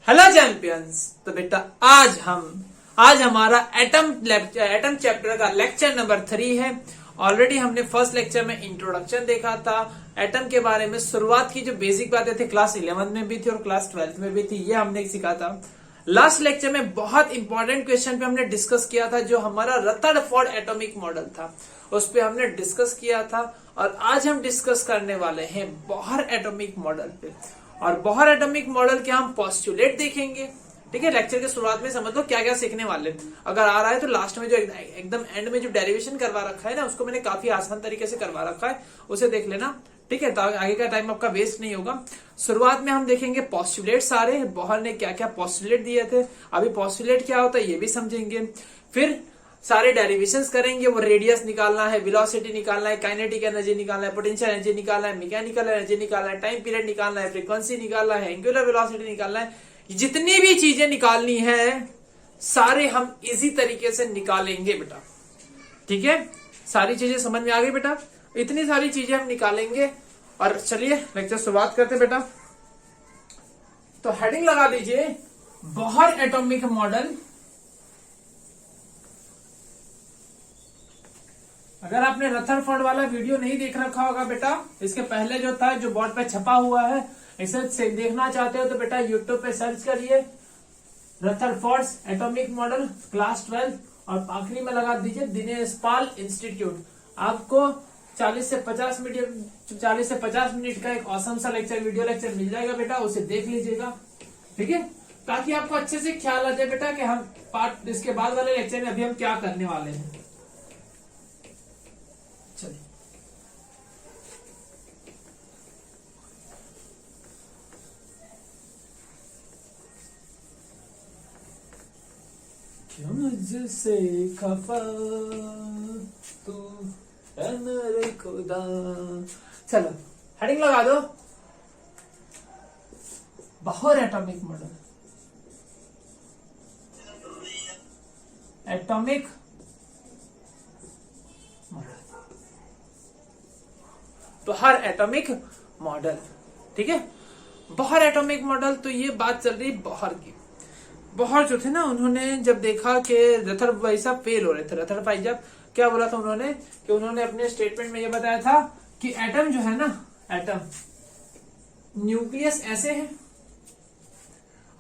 Hello champions. तो बेटा आज हमारा एटम चैप्टर का लेक्चर नंबर 3 है। ऑलरेडी हमने फर्स्ट लेक्चर में इंट्रोडक्शन देखा था, एटम के बारे में शुरुआत की जो बेसिक बातें थी क्लास 11 में भी थी और क्लास 12 में भी थी, ये हमने सीखा था। लास्ट लेक्चर में बहुत इंपॉर्टेंट क्वेश्चन पे हमने डिस्कस किया था, जो हमारा रदरफोर्ड एटॉमिक मॉडल था, उस पर हमने डिस्कस किया था। और आज हम डिस्कस करने वाले हैं बोहर एटॉमिक मॉडल पे। और बोहर एटॉमिक मॉडल के हम पोस्टुलेट देखेंगे। ठीक है, लेक्चर के शुरुआत में समझ लो क्या क्या सीखने वाले। अगर आ रहा है तो लास्ट में जो एकदम एंड में जो डेरिवेशन करवा रखा है ना, उसको मैंने काफी आसान तरीके से करवा रखा है, उसे देख लेना। ठीक है, तो आगे का टाइम आपका वेस्ट नहीं होगा। शुरुआत में हम देखेंगे पोस्टुलेट सारे, बोहर ने क्या क्या पोस्टुलेट दिए थे, अभी पोस्टुलेट क्या होता है ये भी समझेंगे। फिर सारे डेरिवेशंस करेंगे, वो रेडियस निकालना है, वेलोसिटी निकालना है, काइनेटिक एनर्जी निकालना है, पोटेंशियल एनर्जी निकालना है, मैकेनिकल एनर्जी निकालना है, टाइम पीरियड निकालना है, फ्रीक्वेंसी निकालना है, एंगुलर वेलोसिटी निकालना है। जितनी भी चीजें निकालनी है सारे हम इजी तरीके से निकालेंगे बेटा। ठीक है, सारी चीजें समझ में आ गई बेटा, इतनी सारी चीजें हम निकालेंगे। और चलिए लेक्चर शुरुआत करते बेटा। तो हेडिंग लगा दीजिए बोहर एटॉमिक मॉडल। अगर आपने रदरफोर्ड वाला वीडियो नहीं देख रखा होगा बेटा, इसके पहले जो था, जो बोर्ड पे छपा हुआ है, इसे देखना चाहते हो तो बेटा यूट्यूब पे सर्च करिए रदरफोर्ड एटॉमिक मॉडल क्लास 12 और आखिरी में लगा दीजिए दिनेश पाल इंस्टीट्यूट। आपको 40 से 50 मिनट का एक औसम सा वीडियो लेक्चर मिल जाएगा बेटा, उसे देख लीजिएगा। ठीक है, ताकि आपको अच्छे से ख्याल आ जाए बेटा कि हम पार्ट इसके बाद वाले लेक्चर में अभी हम क्या करने वाले हैं। चलिए क्यों मुझसे खफा तू है मेरे खुदा। चलो हेडिंग लगा दो Bohr atomic model. Atomic Bohr atomic model. ठीक है, बोहर एटॉमिक मॉडल। तो ये बात चल रही बोहर की। बोहर जो थे ना, उन्होंने जब देखा कि रदरफोर्ड साहब फेल हो रहे थे, रदरफोर्ड जब क्या बोला था उन्होंने कि उन्होंने अपने स्टेटमेंट में ये बताया था कि एटम जो है ना, एटम न्यूक्लियस ऐसे है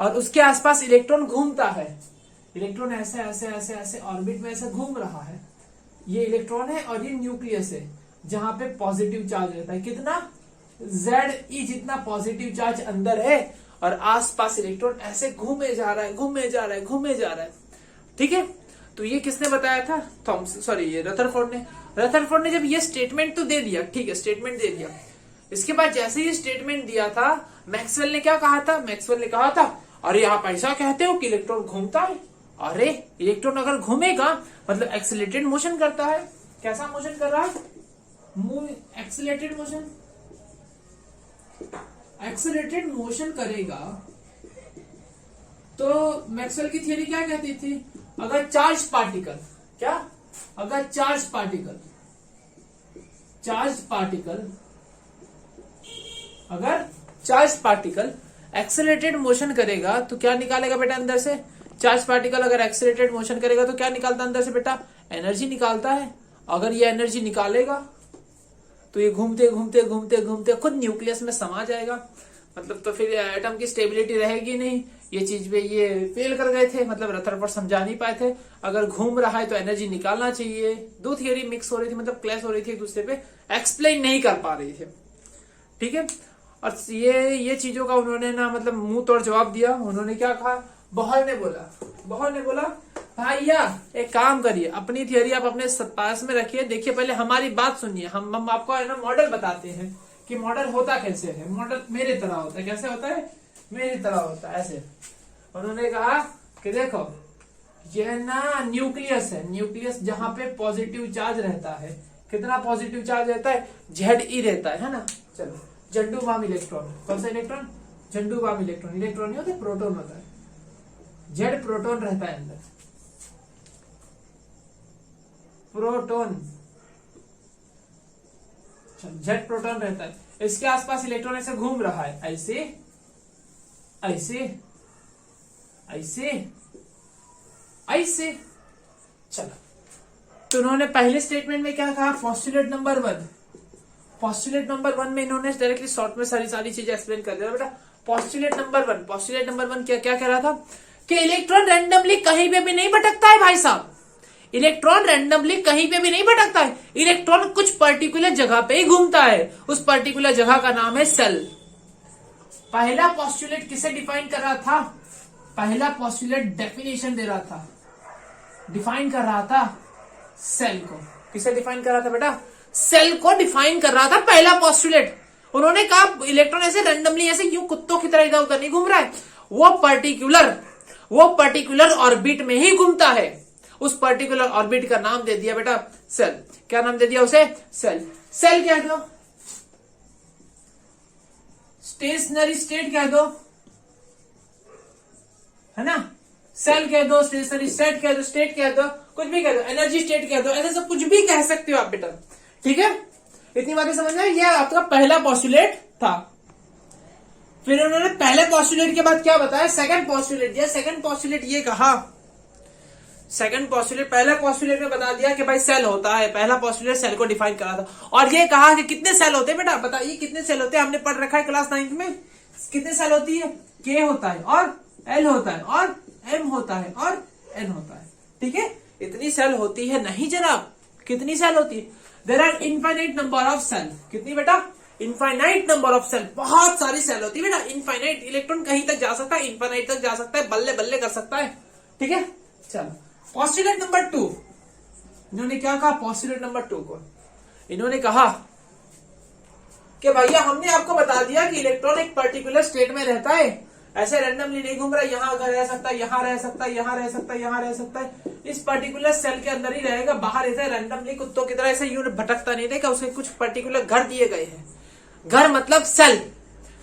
और उसके आसपास इलेक्ट्रॉन घूमता है। इलेक्ट्रॉन ऐसे ऐसे ऐसे ऐसे ऑर्बिट में ऐसे घूम रहा है। ये इलेक्ट्रॉन है और ये न्यूक्लियस है जहां पे पॉजिटिव चार्ज रहता है। कितना? Ze जितना पॉजिटिव चार्ज अंदर है और आसपास इलेक्ट्रॉन ऐसे घूमे जा रहा है, घूमे जा रहा है, घूमे जा रहा है। ठीक है, तो ये किसने बताया था? ये रदरफोर्ड ने जब ये स्टेटमेंट तो दे दिया, ठीक है, स्टेटमेंट दे दिया। इसके बाद जैसे ये स्टेटमेंट दिया था, मैक्सवेल ने क्या कहा था? मैक्सवेल ने कहा था अरे आप ऐसा कहते हो कि इलेक्ट्रॉन घूमता है? अरे इलेक्ट्रॉन अगर घूमेगा मतलब एक्सीलरेटेड मोशन करता है। कैसा मोशन कर रहा है? Accelerated motion. एक्सीलरेटेड मोशन करेगा तो मैक्सवेल की थियरी क्या कहती थी? अगर चार्ज पार्टिकल अगर चार्ज पार्टिकल एक्सीलरेटेड मोशन करेगा तो क्या निकालेगा बेटा अंदर से? चार्ज पार्टिकल अगर एक्सीलरेटेड मोशन करेगा तो क्या निकालता अंदर से बेटा? एनर्जी निकालता है। अगर ये एनर्जी निकालेगा तो ये घूमते घूमते घूमते घूमते खुद न्यूक्लियस में समा जाएगा। मतलब तो फिर एटम की स्टेबिलिटी रहेगी नहीं। ये चीज पे ये फेल कर गए थे, मतलब रदरफोर्ड समझा नहीं पाए थे। अगर घूम रहा है तो एनर्जी निकालना चाहिए। दो थियरी मिक्स हो रही थी, मतलब क्लैश हो रही थी एक दूसरे पे, एक्सप्लेन नहीं कर पा रही थे। ठीक है, और ये चीजों का उन्होंने ना मतलब मुंह तोड़ जवाब दिया। उन्होंने क्या कहा? बोहर ने बोला भैया एक काम करिए, अपनी थियरी आप अपने पास में रखिए, देखिए पहले हमारी बात सुनिए। हम आपको है ना मॉडल बताते हैं कि मॉडल होता कैसे है। मॉडल मेरे तरह होता है। कैसे होता है? मेरी तरह होता है, ऐसे। उन्होंने कहा कि देखो ये ना न्यूक्लियस है, न्यूक्लियस जहां पे पॉजिटिव चार्ज रहता है। कितना पॉजिटिव चार्ज रहता है? Ze रहता है ना। चलो, झंडू बम इलेक्ट्रॉन। कौन सा इलेक्ट्रॉन? झंडू बम इलेक्ट्रॉन। इलेक्ट्रॉन नहीं होते, प्रोटॉन होता है। जेड प्रोटॉन रहता है अंदर, प्रोटॉन। जेड प्रोटॉन रहता है। इसके आसपास इलेक्ट्रॉन ऐसे घूम रहा है, ऐसे ऐसे ऐसे ऐसे। चलो, तो उन्होंने पहले स्टेटमेंट में क्या कहा, पोस्टुलेट नंबर 1, पोस्टुलेट नंबर 1 में इन्होंने डायरेक्टली शॉर्ट में सारी चीजें एक्सप्लेन कर दिया बेटा। पोस्टुलेट नंबर 1, पोस्टुलेट नंबर 1 क्या क्या कह रहा था कि इलेक्ट्रॉन रैंडमली कहीं पे भी नहीं भटकता है भाई साहब, इलेक्ट्रॉन रैंडमली कहीं पे भी नहीं भटकता है, इलेक्ट्रॉन कुछ पर्टिकुलर जगह पे ही घूमता है, उस पर्टिकुलर जगह का नाम है सेल। पहला पोस्टुलेट किसे डिफाइन कर रहा था, पहला पोस्टुलेट डेफिनेशन दे रहा था, डिफाइन कर रहा था सेल को। किसे डिफाइन कर रहा था बेटा, सेल को डिफाइन कर रहा था पहला पोस्टुलेट। उन्होंने कहा इलेक्ट्रॉन ऐसे रैंडमली ऐसे यूं कुत्तों की तरह इधर उधर नहीं घूम रहा है, वो पर्टिकुलर ऑर्बिट में ही घूमता है, उस पर्टिकुलर ऑर्बिट का नाम दे दिया बेटा सेल। क्या नाम दे दिया उसे, सेल। सेल कह दो, स्टेशनरी स्टेट कह दो, है ना, सेल कह दो, स्टेशनरी स्टेट कह दो, स्टेट कह दो, कुछ भी कह दो, एनर्जी स्टेट कह दो, ऐसे सब कुछ भी कह सकते हो आप बेटा, ठीक है। इतनी बातें समझ में, यह आपका पहला पोस्टुलेट था। फिर उन्होंने पहले पोस्टुलेट के बाद क्या बताया, सेकंड पोस्टुलेट दिया। सेकंड पोस्टुलेट ये कहा, सेकंड पोस्टुलेट पहला पोस्टुलेट में बता दिया कि भाई सेल होता है, पहला पोस्टुलेट सेल को डिफाइन करा था, और ये कहा कि कितने सेल होते हैं बेटा, बताइए कितने सेल होते हैं, हमने पढ़ रखा है क्लास 9 में, कितने सेल होती है, के होता है और एल होता है और एम होता है और एन होता है, ठीक है। इतनी सेल होती है नहीं जनाब, कितनी सेल होती है, there are infinite number of cell, कितनी बेटा, इनफाइनाइट नंबर ऑफ सेल, बहुत सारी सेल होती है बेटा, इनफाइनाइट। इलेक्ट्रॉन कहीं तक जा सकता है, इनफाइनाइट तक जा सकता है, बल्ले बल्ले कर सकता है, ठीक है। चलो, पोस्टुलेट नंबर 2, इन्होंने क्या कहा, पोस्टुलेट नंबर 2 को इन्होंने कहा कि भैया हमने आपको बता दिया कि इलेक्ट्रॉन एक पर्टिकुलर स्टेट में रहता है, ऐसे रैंडमली नहीं घूम रहा, यहाँ अगर रह सकता है, यहाँ रह सकता है, यहाँ रह सकता है, यहाँ रह सकता है, इस पर्टिकुलर सेल के अंदर ही रहेगा, बाहर ऐसे रैंडमली कुत्तों की तरह ऐसे यूं भटकता नहीं रहेगा, उसके कुछ पर्टिकुलर घर दिए गए हैं। घर मतलब सेल,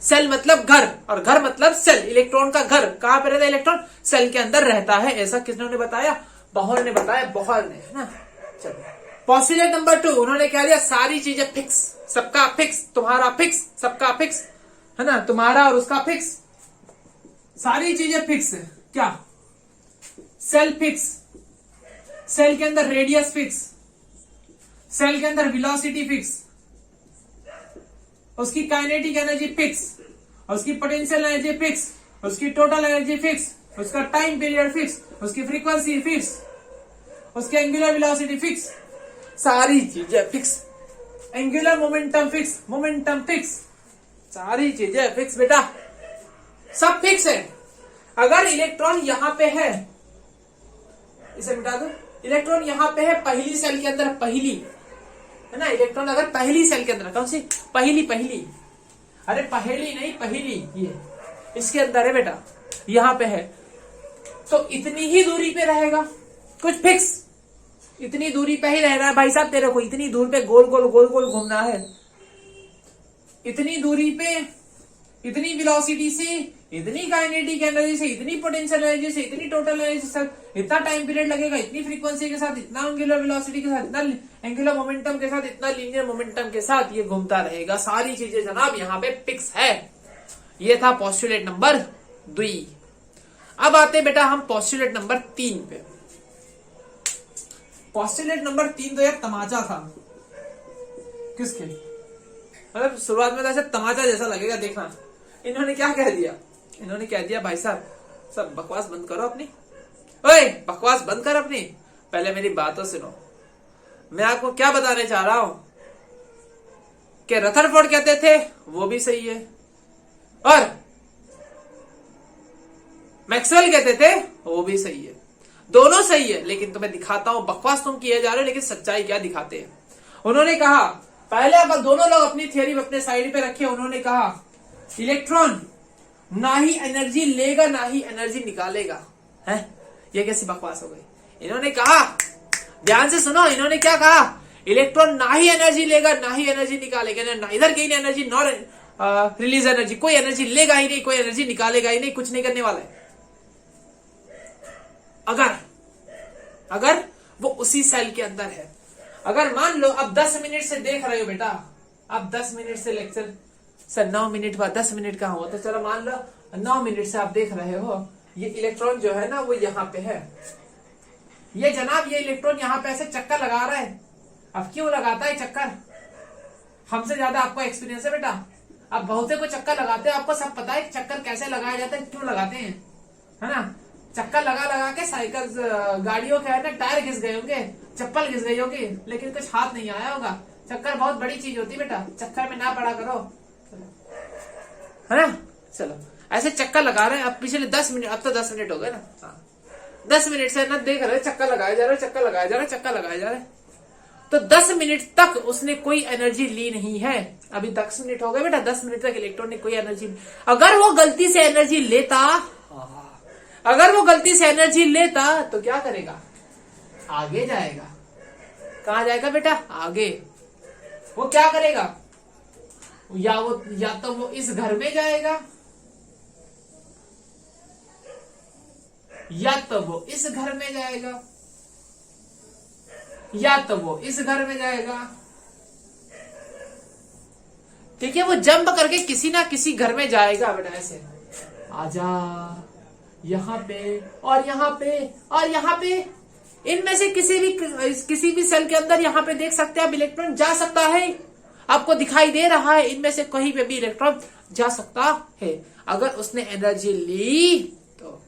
सेल मतलब घर, और घर मतलब सेल, इलेक्ट्रॉन का घर कहां पे रहता है, इलेक्ट्रॉन सेल के अंदर रहता है, ऐसा किसने बताया, बोहर ने बताया, बोहर ने, है ना। चलो, पोस्टुलेट नंबर 2 उन्होंने क्या दिया, सारी चीजें फिक्स, सबका फिक्स, तुम्हारा फिक्स, सबका फिक्स, है ना, तुम्हारा और उसका फिक्स, सारी चीजें फिक्स है। क्या, सेल फिक्स, सेल के अंदर रेडियस फिक्स, सेल के अंदर वेलोसिटी फिक्स, उसकी काइनेटिक एनर्जी फिक्स, उसकी पोटेंशियल एनर्जी फिक्स, उसकी टोटल एनर्जी फिक्स, उसका टाइम पीरियड फिक्स, उसकी फ्रीक्वेंसी फिक्स, उसकी एंगुलर वेलोसिटी फिक्स, सारी चीजें fix, angular momentum fix, momentum fix, सारी चीजें फिक्स बेटा, सब फिक्स है। अगर इलेक्ट्रॉन यहां पे है, इसे मिटा दो, इलेक्ट्रॉन यहां पे है पहली सेल के अंदर, पहली, है ना, इलेक्ट्रॉन अगर पहली सेल के अंदर, कौन सी, पहली, अरे पहली नहीं, पहली, ये इसके अंदर है बेटा, यहां पे है, तो इतनी ही दूरी पे रहेगा, कुछ फिक्स, इतनी दूरी पे ही रह रहा है भाई साहब, तेरे को इतनी दूर पे गोल गोल घूमना है, इतनी दूरी पे, इतनी वेलोसिटी से, इतनी काइनेटिक एनर्जी से, इतनी पोटेंशियल एनर्जी से, इतनी टोटल एनर्जी से, इतना टाइम पीरियड लगेगा, इतनी फ्रीक्वेंसी के साथ, इतना एंगुलर वेलोसिटी के साथ, इतना एंगुलर मोमेंटम के साथ, इतना लीनियर मोमेंटम के साथ ये घूमता रहेगा, सारी चीजें जनाब यहाँ पे फिक्स है। ये था पोस्टुलेट नंबर 2। अब आते बेटा हम पोस्टुलेट नंबर 3 पे। पोस्टुलेट नंबर 3 तो यार तमाचा था, किसके, मतलब शुरुआत में तो ऐसे तमाचा जैसा लगेगा, देखना इन्होंने क्या कह दिया, इन्होंने कह दिया भाई साहब सब बकवास बंद करो अपनी, ओए बकवास बंद कर अपनी, पहले मेरी बातों सुनो। मैं आपको क्या बताने चाह रहा हूं कि रदरफोर्ड कहते थे वो भी सही है, और मैक्सवेल कहते थे वो भी सही है, दोनों सही है, लेकिन तुम्हें दिखाता हूं, बकवास तुम किए जा रहे हो लेकिन सच्चाई क्या दिखाते हैं। उन्होंने कहा, पहले अब दोनों लोग अपनी थियरी अपने साइड पे रखे, उन्होंने कहा इलेक्ट्रॉन ना ही एनर्जी लेगा ना ही एनर्जी निकालेगा, है ये कैसी बकवास हो गई। इन्होंने कहा, ध्यान से सुनो, इन्होंने क्या कहा, इलेक्ट्रॉन ना ही एनर्जी लेगा ना ही एनर्जी निकालेगा, ना इधर gain energy nor release energy, कोई एनर्जी लेगा ही नहीं, कोई एनर्जी निकालेगा ही नहीं, कुछ नहीं करने वाला है। अगर वो उसी सेल के अंदर है, अगर मान लो अब 10 मिनट से देख रहे हो बेटा, अब 10 मिनट से लेक्चर, सर 9 मिनट बाद 10 मिनट का हुआ, तो चलो मान लो 9 मिनट से आप देख रहे हो, ये इलेक्ट्रॉन जो है ना वो यहाँ पे है। ये जनाब ये इलेक्ट्रॉन यहाँ पे ऐसे चक्कर लगा रहा है। अब क्यों लगाता है चक्कर? हमसे ज्यादा आपको एक्सपीरियंस है बेटा। अब बहुत से को चक्कर लगाते हैं, आपको सब पता है चक्कर कैसे लगाया जाता है, क्यों लगाते हैं, है ना। चक्कर लगा लगा के साइकिल गाड़ियों के है ना टायर घिस गए होंगे, चप्पल घिस गई होगी, लेकिन कुछ हाथ नहीं आया होगा। चक्कर बहुत बड़ी चीज होती है बेटा, चक्कर में ना पड़ा करो, है ना। चलो ऐसे चक्कर लगा रहे हैं। अब पिछले 10 मिनट, अब तो 10 मिनट हो गए ना, हाँ 10 मिनट से ना देख रहे चक्कर लगाया जा रहा है, चक्कर लगाया जा रहा है, चक्कर लगाया जा रहा है। तो 10 मिनट तक उसने कोई एनर्जी ली नहीं है। अभी 10 मिनट हो गए बेटा, 10 मिनट तक इलेक्ट्रॉन ने कोई एनर्जी, अगर वो गलती से एनर्जी लेता, अगर वो गलती से एनर्जी लेता तो क्या करेगा? आगे जाएगा। कहां जाएगा बेटा? आगे। वो क्या करेगा? या तो वो इस घर में जाएगा, या तो वो इस घर में जाएगा, या तो वो इस घर में जाएगा। ठीक है, वो जंप करके किसी ना किसी घर में जाएगा बेटा। ऐसे आजा, यहाँ पे और यहाँ पे और यहाँ पे, इनमें से किसी भी सेल के अंदर यहाँ पे देख सकते हैं आप, इलेक्ट्रॉन जा सकता है। आपको दिखाई दे रहा है, इनमें से कहीं पे भी इलेक्ट्रॉन जा सकता है। अगर उसने एनर्जी ली तो,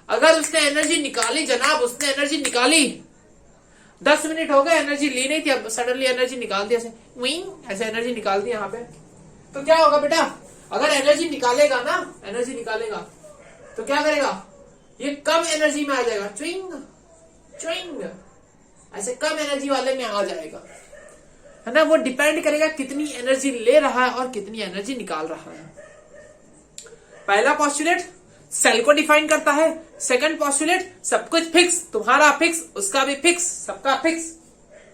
अगर उसने एनर्जी निकाली जनाब, उसने एनर्जी निकाली, 10 मिनट हो गए, एनर्जी ली नहीं थी, अब सडनली एनर्जी निकाल दी, ऐसे एनर्जी निकाल दी यहाँ पे, तो क्या होगा बेटा? अगर एनर्जी निकालेगा ना, एनर्जी निकालेगा तो क्या करेगा? ये कम एनर्जी में आ जाएगा, च्विंग च्विंग, ऐसे कम एनर्जी वाले में आ जाएगा, है ना। वो डिपेंड करेगा कितनी एनर्जी ले रहा है और कितनी एनर्जी निकाल रहा है। पहला पॉस्टुलेट सेल को डिफाइन करता है। सेकंड पॉस्टुलेट सब कुछ फिक्स, तुम्हारा फिक्स, उसका भी फिक्स, सबका फिक्स,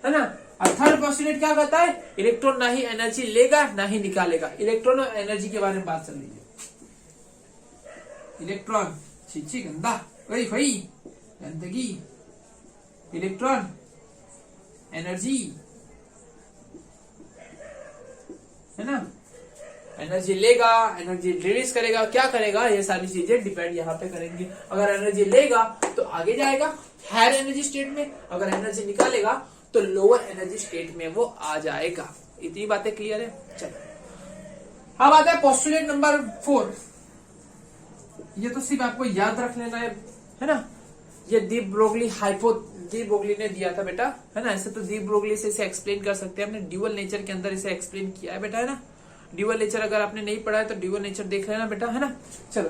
है ना। और थर्ड पॉस्टुलेट क्या कहता है? इलेक्ट्रॉन ना ही एनर्जी लेगा ना ही निकालेगा। इलेक्ट्रॉन और एनर्जी के बारे में बात कर लीजिए। इलेक्ट्रॉन छी गंदा, वही वही गंदगी, इलेक्ट्रॉन, एनर्जी, है ना। एनर्जी लेगा, एनर्जी रिलीज करेगा, क्या करेगा, ये सारी चीजें डिपेंड यहाँ पे करेंगी। अगर एनर्जी लेगा तो आगे जाएगा हायर एनर्जी स्टेट में, अगर एनर्जी निकालेगा तो लोअर एनर्जी स्टेट में वो आ जाएगा। इतनी बातें क्लियर है। चलो अब आता है पोस्टुलेट नंबर 4। ये तो सिर्फ आपको याद रख लेना है ना। ये डी ब्रोगली ने दिया था बेटा, है ना। ऐसे तो डी ब्रोगली से इसे एक्सप्लेन कर सकते हैं, हमने ड्यूअल नेचर के अंदर इसे एक्सप्लेन किया है बेटा, है ना। ड्यूअल नेचर अगर आपने नहीं पढ़ा है तो ड्यूअल नेचर देख लेना बेटा, है ना। चलो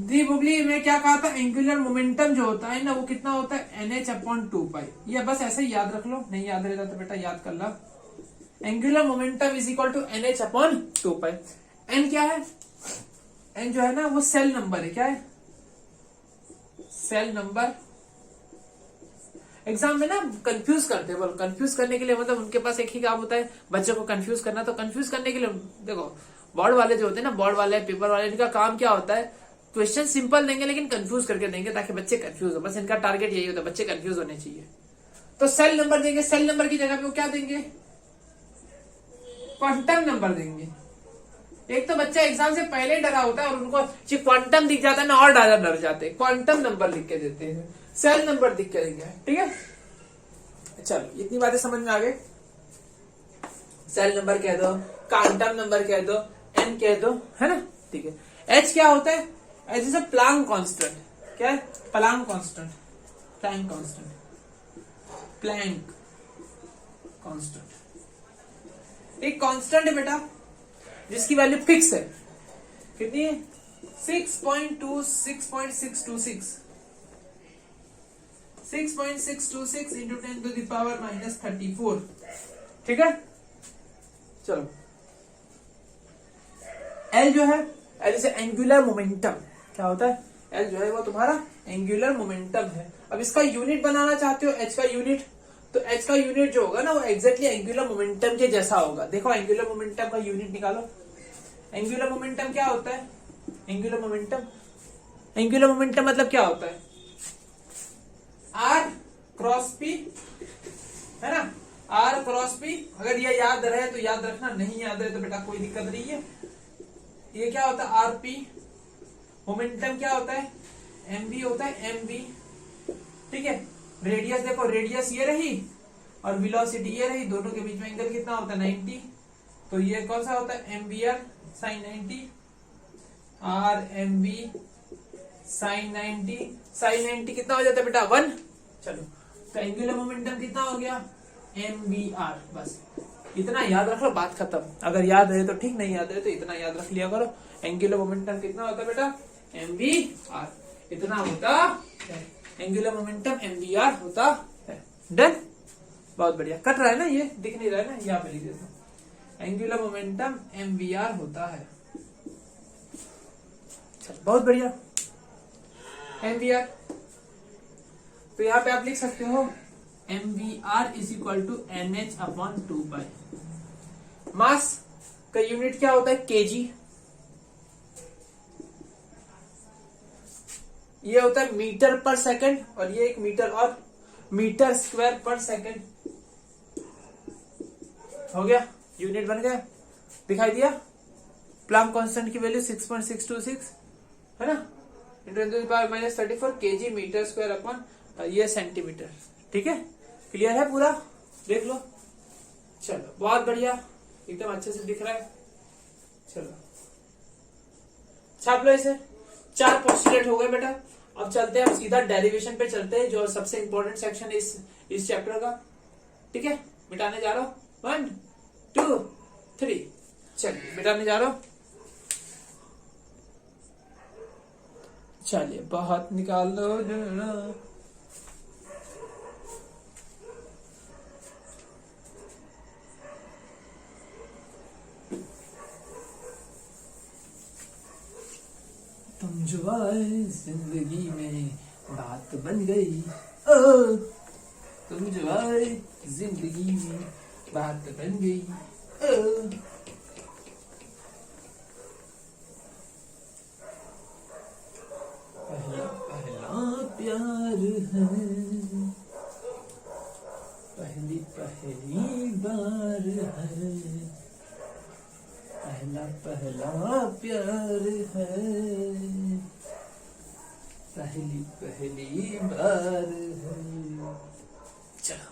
डी ब्रोगली में क्या कहा था? एंगुलर मोमेंटम जो होता है ना वो कितना होता है? NH/2π। ये बस ऐसे ही याद रख लो, नहीं याद रहता तो बेटा याद कर लो। Angular momentum is equal to NH/2π। N क्या है? एन जो है ना वो सेल नंबर है। क्या है? Cell number. एग्जाम में ना कंफ्यूज करते हैं, बोल कंफ्यूज करने के लिए, मतलब उनके पास एक ही काम होता है बच्चों को कंफ्यूज करना। तो कंफ्यूज करने के लिए देखो, बोर्ड वाले जो होते हैं ना, बोर्ड वाले, पेपर वाले, इनका काम क्या होता है? क्वेश्चन सिंपल देंगे लेकिन कंफ्यूज करके देंगे ताकि बच्चे कंफ्यूज हो। बस इनका टारगेट यही होता है, बच्चे कंफ्यूज होने चाहिए। तो सेल नंबर देंगे, सेल नंबर की जगह पे वो क्या देंगे? क्वांटम नंबर देंगे। एक तो बच्चा एग्जाम से पहले डरा होता है और उनको क्वांटम दिख जाता है ना और ज्यादा डर जाते हैं। क्वांटम नंबर लिख के देते हैं, सेल नंबर दिख के देंगे, ठीक है। चलो इतनी बातें समझ में आ गई। सेल नंबर कह दो, क्वांटम नंबर कह दो, एन कह दो, है ना, ठीक है। एच क्या होता है? H is a Planck constant. क्या है? Planck constant, Planck constant, Planck constant एक कांस्टेंट है बेटा जिसकी वैल्यू फिक्स है। कितनी है? 6.626 6.626 इंटू 10⁻⁻34। ठीक है। चलो एल जो है, एल इज एंगुलर मोमेंटम। क्या होता है? एल जो है वो तुम्हारा एंगुलर मोमेंटम है। अब इसका यूनिट बनाना चाहते हो, एच का यूनिट, तो एच का यूनिट जो होगा ना वो एग्जैक्टली एंगुलर मोमेंटम के जैसा होगा। देखो एंगुलर मोमेंटम का यूनिट निकालो। एंगुलर मोमेंटम क्या होता है? एंगुलर मोमेंटम मतलब क्या होता है? आर क्रॉस पी, है ना, आर क्रॉस पी। अगर ये याद रहे तो याद रखना, नहीं याद रहे तो बेटा कोई दिक्कत नहीं है। ये क्या होता है? आर पी मोमेंटम क्या होता है, mv होता है, mv, ठीक है। रेडियस देखो, रेडियस ये रही और वेलोसिटी ये रही, दोनों के बीच में एंगल कितना होता है 90, तो ये कौन सा होता है mvr sin 90, r mv sin 90, sin 90 कितना हो जाता है बेटा 1। चलो तो एंगुलर मोमेंटम कितना हो गया mvr, बस इतना याद रख लो, बात खत्म। अगर याद है तो ठीक, नहीं याद है तो इतना याद रख लिया करो। एंगुलर मोमेंटम कितना होता है बेटा mvr, इतना होता है एंगुलर मोमेंटम mvr होता है। डन, बहुत बढ़िया। कट रहा है ना, ये दिख नहीं रहा है ना, यहाँ पे लिख देता हूं, एंगुलर मोमेंटम mvr होता है। चल बहुत बढ़िया, mvr। तो यहाँ पे आप लिख सकते हो mvr is equal to nh upon 2 mass का यूनिट क्या होता है केजी, ये होता है मीटर पर सेकंड, और ये एक मीटर और मीटर स्क्वायर पर सेकंड हो गया, यूनिट बन गया, दिखाई दिया। प्लांक कांस्टेंट की वैल्यू 6.626 है ना, -34 केजी मीटर स्क्वायर अपॉन ये सेंटीमीटर, ठीक है। क्लियर है पूरा, देख लो। चलो बहुत बढ़िया, एकदम अच्छे से दिख रहा है। चलो छाप लो इसे, 4 पोस्टुलेट हो गए बेटा। अब चलते हैं, अब सीधा डेरिवेशन पे चलते हैं, जो सबसे इंपॉर्टेंट सेक्शन है इस चैप्टर का, ठीक है। मिटाने जा रहा हूं, 1 2 3, चलिए मिटाने जा रहा हूं। चलिए बहुत निकाल लो, तुम जो आए जिंदगी में बात बन गई, ओ तुम जो आए जिंदगी में बात बन गई, ओ पहला पहला प्यार है, पहली पहली बार है, पहला पहला प्यार है, पहली पहली बार है। चलो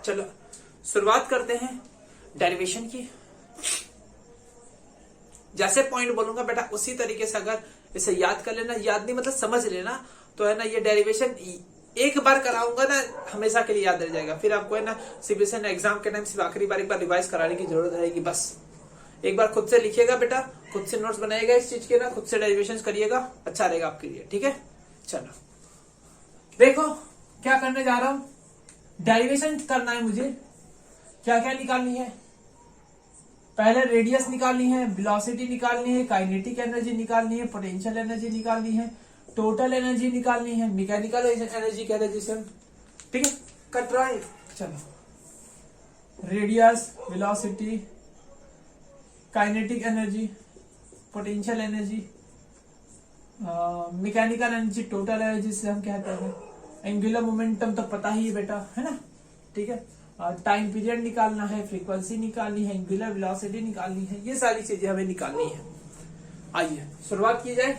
चलो शुरुआत करते हैं डेरिवेशन की। जैसे पॉइंट बोलूंगा बेटा उसी तरीके से अगर इसे याद कर लेना, याद नहीं मतलब समझ लेना, तो है ना ये डेरिवेशन एक बार कराऊंगा ना, हमेशा के लिए याद रह जाएगा। फिर आपको है ना सीबीएसई एग्जाम के टाइम सिर्फ आखिरी बार एक बार रिवाइज कराने की जरूरत रहेगी। बस एक बार खुद से लिखिएगा बेटा, खुद से नोट्स बनाइएगा इस चीज के ना, खुद से डेरिवेशन करिएगा, अच्छा रहेगा आपके लिए, ठीक है। चलो देखो क्या करने जा रहा हूं, डेरिवेशन करना है मुझे। क्या क्या निकालनी है, पहले रेडियस निकालनी है, वेलोसिटी निकालनी है, काइनेटिक एनर्जी निकालनी है, पोटेंशियल एनर्जी निकालनी है, टोटल एनर्जी निकालनी है, मैकेनिकल एनर्जी कहते हैं जिसे, ठीक है। कट रहा है, चलो radius, velocity, kinetic energy, potential energy, mechanical energy, total energy से हम कहते हैं, एंगुलर मोमेंटम तो पता ही है बेटा, है ना, ठीक है। टाइम पीरियड निकालना है, फ्रीक्वेंसी निकालनी है, एंगुलर वेलोसिटी निकालनी है, ये सारी चीजें हमें निकालनी है। आइए शुरुआत की जाए।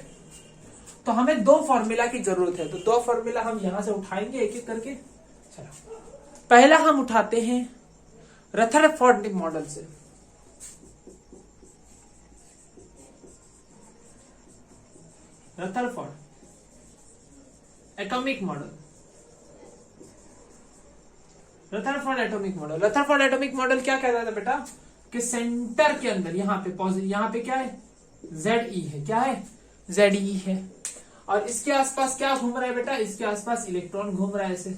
तो हमें 2 फॉर्मूला की जरूरत है, तो 2 फॉर्मूला हम यहां से उठाएंगे एक एक करके। चलो पहला हम उठाते हैं रदरफोर्ड मॉडल से। Rutherford atomic model, Rutherford atomic model. Rutherford atomic model क्या कहता था बेटा कि सेंटर के अंदर यहाँ पे क्या है Ze है, क्या है Ze है, और इसके आसपास क्या घूम रहा है बेटा, इसके आसपास इलेक्ट्रॉन घूम रहा है, ऐसे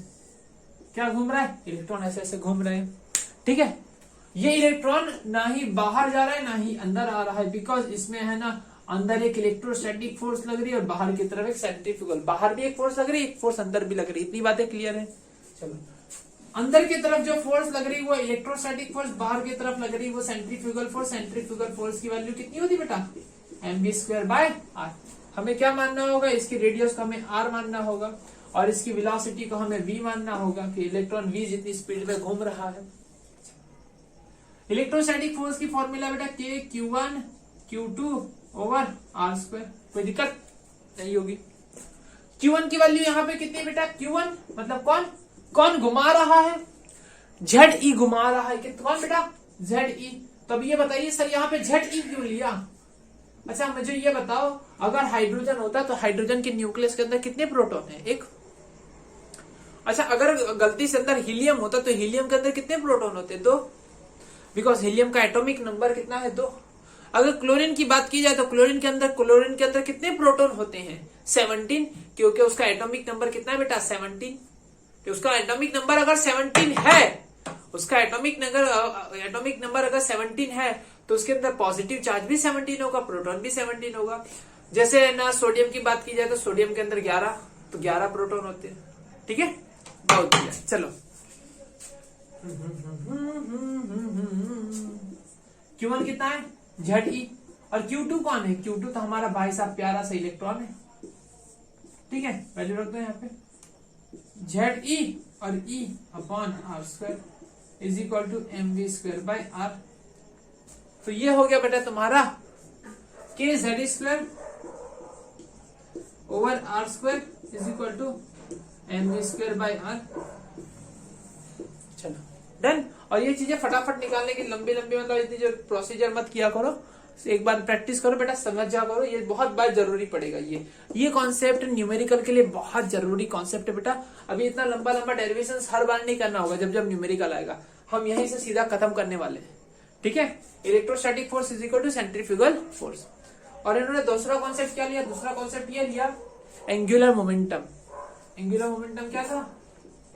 क्या घूम रहा है, इलेक्ट्रॉन ऐसे ऐसे घूम रहे हैं, ठीक है। ये इलेक्ट्रॉन ना ही बाहर जा रहा है ना ही अंदर आ रहा है, बिकॉज इसमें है ना अंदर एक इलेक्ट्रोस्टैटिक फोर्स लग रही है और बाहर की तरफ एक सेंट्रीफ्यूगल, बाहर भी एक फोर्स लग रही है, एक फोर्स अंदर भी लग रही है। इतनी बातें क्लियर है। चलो अंदर की तरफ जो फोर्स लग रही है वो इलेक्ट्रोस्टैटिक फोर्स, बाहर की तरफ लग रही है वो सेंट्रीफ्यूगल फोर्स। सेंट्रीफ्यूगल फोर्स की वैल्यू कितनी होती बेटा mv²/r। हमें क्या मानना होगा, इसकी रेडियस को हमें r मानना होगा और इसकी वेलोसिटी को हमें v मानना होगा कि इलेक्ट्रॉन v जितनी स्पीड में घूम रहा है। इलेक्ट्रोस्टैटिक फोर्स की फॉर्मूला बेटा के Q1 Q2 over r square, कोई दिक्कत नहीं होगी। Q1 की वैल्यू यहाँ पे कितनी बेटा, Q1 मतलब कौन कौन घुमा रहा है, ZE घुमा रहा है, कौन बेटा ZE। तो अब ये बताइए सर यहाँ पे ZE क्यों लिया। अच्छा मुझे ये बताओ, अगर हाइड्रोजन होता तो हाइड्रोजन के न्यूक्लियस के अंदर कितने प्रोटॉन है, एक। अच्छा अगर गलती से अंदर हीलियम होता तो हीलियम के अंदर कितने प्रोटॉन होते, दो, बिकॉज हीलियम का एटॉमिक नंबर कितना है, दो। अगर क्लोरीन की बात की जाए तो क्लोरीन के अंदर कितने प्रोटॉन होते हैं, 17, क्योंकि उसका एटॉमिक नंबर कितना है बेटा, 17। तो उसका एटॉमिक नंबर अगर 17 है, उसका एटॉमिक नंबर अगर 17 है तो उसके अंदर पॉजिटिव चार्ज भी 17 होगा, प्रोटॉन भी 17 होगा। जैसे ना सोडियम की बात की जाए तो सोडियम के अंदर 11, तो 11 प्रोटॉन होते हैं। ठीक है, बहुत बढ़िया। चलो Q1 कितना है, ZE, और Q2 कौन है, Q2 तो हमारा भाई साहब प्यारा सा इलेक्ट्रॉन है। ठीक है, वैल्यू रख दो यहाँ पे, ZE और E upon r square is equal to mv square by r. तो ये हो गया बेटा तुम्हारा के ZE square over r square is equal to mv square by r. चलो डन। और ये चीजें फटाफट निकालने की लंबी लंबी मतलब इतनी जो प्रोसीजर मत किया करो, एक बार प्रैक्टिस करो बेटा, समझ जा करो, ये बहुत बार जरूरी पड़ेगा। ये कॉन्सेप्ट न्यूमेरिकल के लिए बहुत जरूरी कॉन्सेप्ट है बेटा। अभी इतना लंबा लंबा डेरिवेशन हर बार नहीं करना होगा, जब जब न्यूमेरिकल आएगा हम यहीं से सीधा खत्म करने वाले हैं। ठीक है, electrostatic force is equal to centrifugal force. और इन्होंने दूसरा कॉन्सेप्ट क्या लिया, दूसरा कॉन्सेप्ट ये लिया एंगुलर मोमेंटम। एंगुलर मोमेंटम क्या था,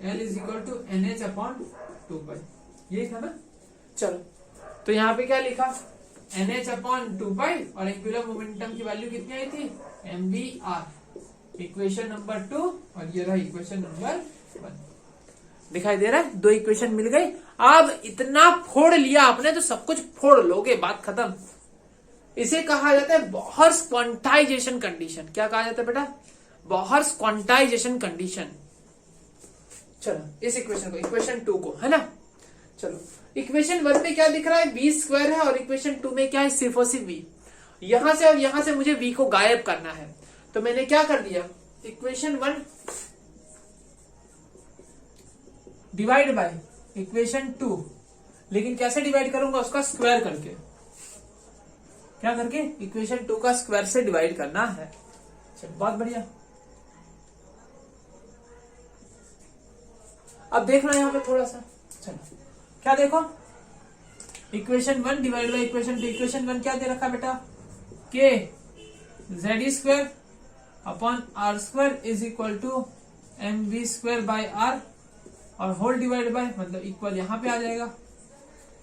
L is equal to NH upon 2 यही था ना। चलो तो यहाँ पे क्या लिखा, NH अपॉन 2 और एंगुलर मोमेंटम की वैल्यू कितनी आई थी, mvr, इक्वेशन नंबर 2, और ये रहा इक्वेशन नंबर 1। दिखाई दे रहा है, दो इक्वेशन मिल गई। अब इतना फोड़ लिया आपने तो सब कुछ फोड़ लोगे, बात खत्म। इसे कहा जाता है बॉहर्स क्वांटाइजेशन कंडीशन। क्या कहा जाता है बेटा, बॉहर्स क्वांटाइजेशन कंडीशन। चलो इस इक्वेशन को, इक्वेशन 2 को, है ना। चलो इक्वेशन 1 में क्या दिख रहा है, v स्क्वायर है, और इक्वेशन 2 में क्या है, सिर्फ और सिर्फ v। यहां से और यहां से मुझे v को गायब करना है, तो मैंने क्या कर दिया, इक्वेशन 1 डिवाइड बाय इक्वेशन 2, लेकिन कैसे डिवाइड करूंगा, उसका स्क्वायर करके। क्या करके, इक्वेशन 2 का स्क्वायर से डिवाइड करना है। चलो बहुत बढ़िया। अब देखना यहाँ पे थोड़ा सा, चलो क्या देखो, equation 1 divide by equation 2। Equation 1 क्या दे रखा बेटा, के ZE square upon r square is equal to mv square by r, और होल डिवाइड बाय मतलब इक्वल यहाँ पे आ जाएगा,